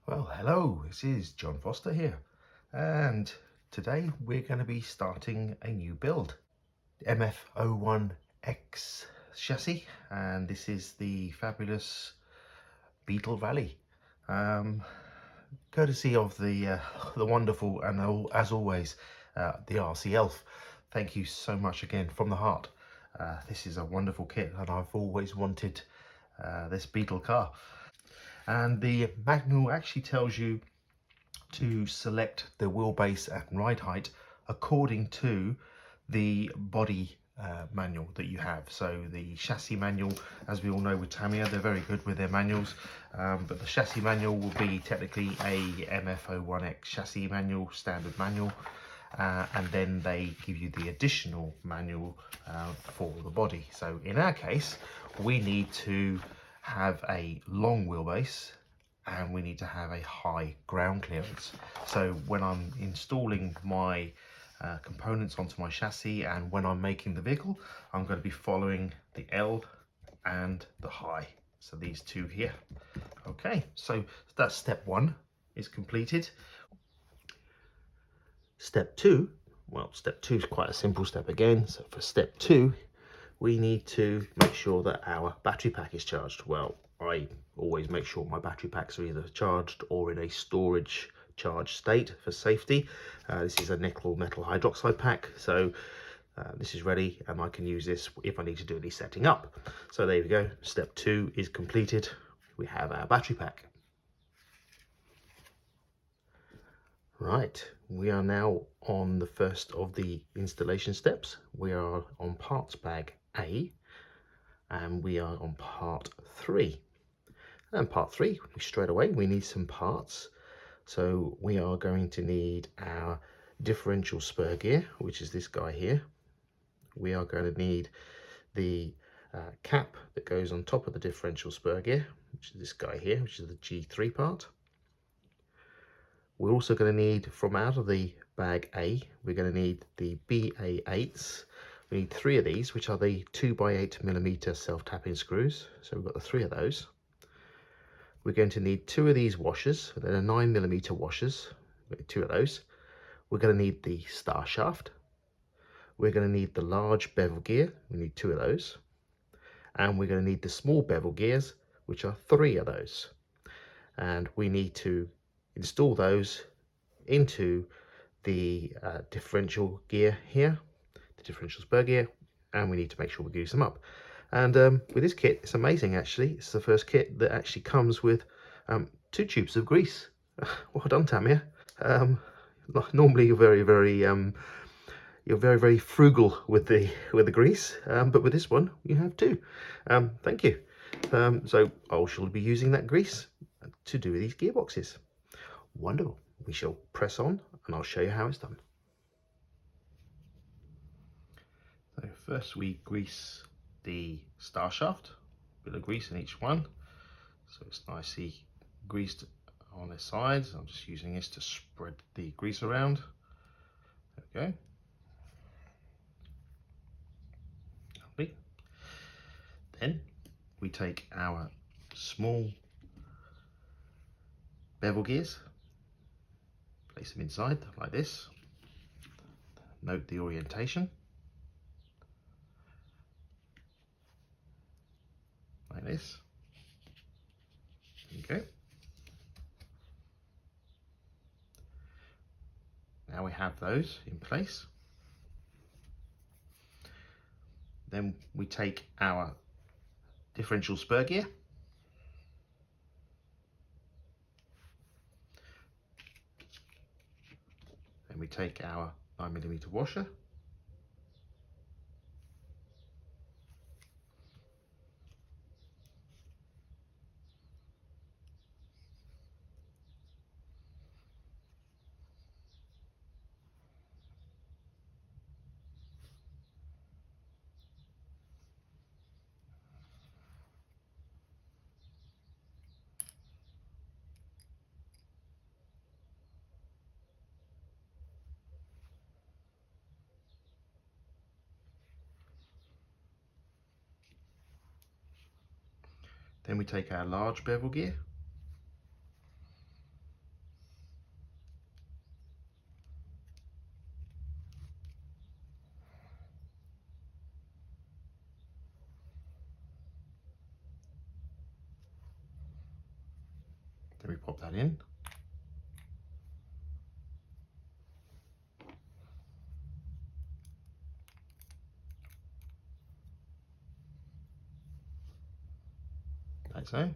Well, hello, this is John Foster here, and today we're going to be starting a new build, MF01X chassis, and this is the fabulous Beetle Rally, courtesy of the wonderful and as always the RC Elf. Thank you so much again from the heart. This is a wonderful kit, and I've always wanted this Beetle car. And the manual actually tells you to select the wheelbase and ride height according to the body manual that you have. So the chassis manual, as we all know with Tamiya, they're very good with their manuals, but the chassis manual will be technically a MF01X chassis manual, standard manual, and then they give you the additional manual for the body. So in our case, we need to have a long wheelbase and we need to have a high ground clearance. So when I'm installing my components onto my chassis and when I'm making the vehicle, I'm going to be following the L and the high. So these two here. Okay, so that's step one is completed. Step two, well, step two is quite a simple step again. So for step two, we need to make sure that our battery pack is charged. Well, I always make sure my battery packs are either charged or in a storage charge state for safety. This is a nickel metal hydroxide pack, so this is ready and I can use this if I need to do any setting up. So there we go, step two is completed. We have our battery pack. Right, we are now on the first of the installation steps. We are on parts bag A and we are on part 3. And part 3, straight away, we need some parts. So we are going to need our differential spur gear, which is this guy here. We are going to need the cap that goes on top of the differential spur gear, which is this guy here, which is the G3 part. We're also going to need, from out of the bag A, we're going to need the BA8s. We need 3 of these, which are the 2x8mm self-tapping screws. So we've got the 3 of those. We're going to need 2 of these washers. They're 9mm washers. We've got 2 of those. We're going to need the star shaft. We're going to need the large bevel gear. We need 2 of those. And we're going to need the small bevel gears, which are 3 of those. And we need to install those into the differential gear here, the differential spur gear, and we need to make sure we grease them up. And with this kit, it's amazing actually. It's the first kit that actually comes with 2 tubes of grease. Well done, Tamiya. Normally you're very frugal with the grease, but with this one you have 2. Thank you. So I shall be using that grease to do these gearboxes. Wonderful. We shall press on and I'll show you how it's done. So first we grease the star shaft, a bit of grease in each one, so it's nicely greased on the sides. I'm just using this to spread the grease around. There we go. Lovely. Then we take our small bevel gears, place them inside like this. Note the orientation. Like this. There you go. Now we have those in place. Then we take our differential spur gear. Then we take our 9mm washer. Then we take our large bevel gear. pop that in. Like so.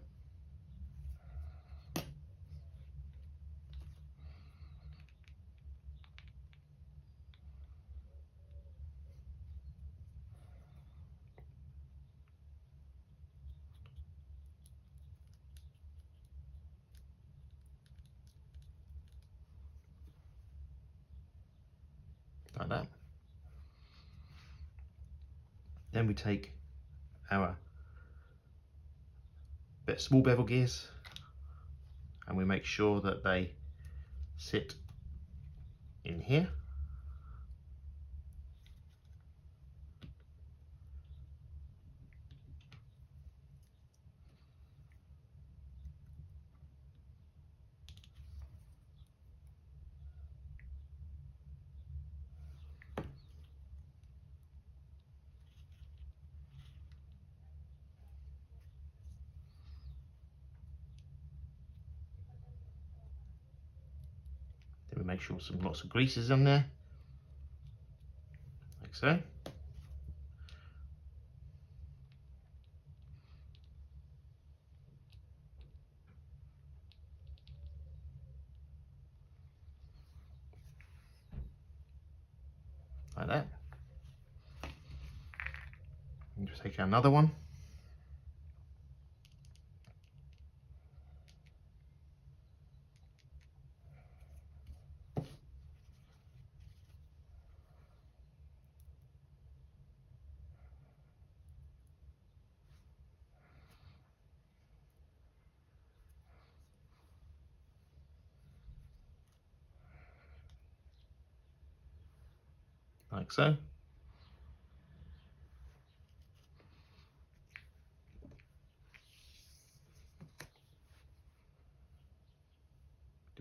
Like that. Then we take our small bevel gears and we make sure that they sit in here. Then we make sure lots of grease is in there, like so. Like that. And just take another one. Like so. Do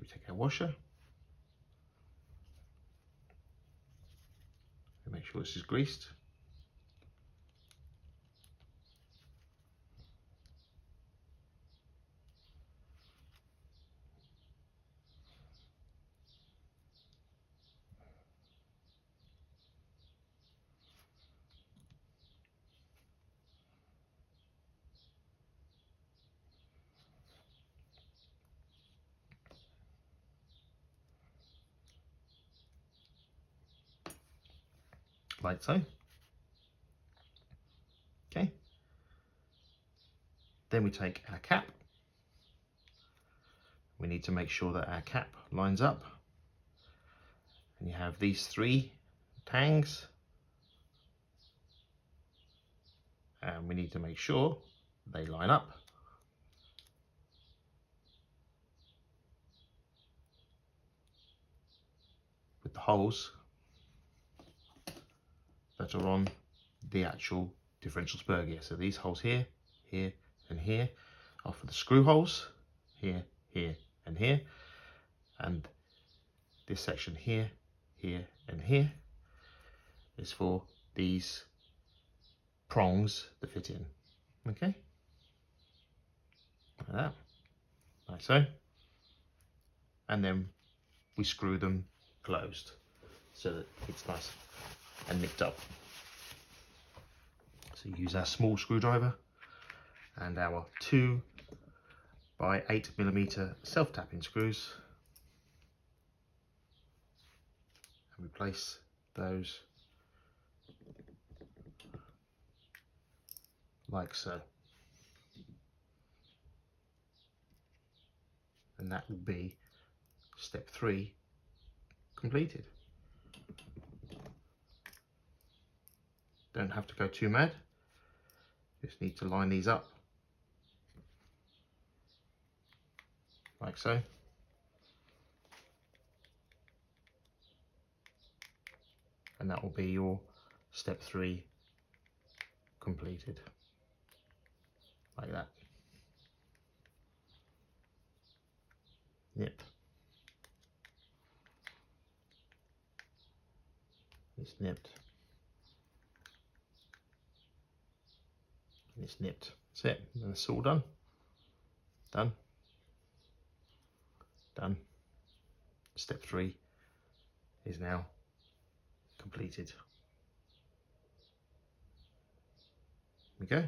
we take our washer? And make sure this is greased. Like so. Okay. Then we take our cap. We need to make sure that our cap lines up. And you have these 3 tangs. And we need to make sure they line up. With the holes that are on the actual differential spur gear. So these holes here, here, and here are for the screw holes, here, here, and here. And this section here, here, and here is for these prongs that fit in. Okay? Like that. Like so. And then we screw them closed so that it's nice and nipped up. So use our small screwdriver and our 2 by 8mm self-tapping screws, and we place those like so, and that will be step 3 completed. Don't have to go too mad, just need to line these up like so. And that will be your step 3 completed, like that. Nip. It's nipped. And it's nipped. That's it. And it's all done. Done. done. Step 3 is now completed. Here we go.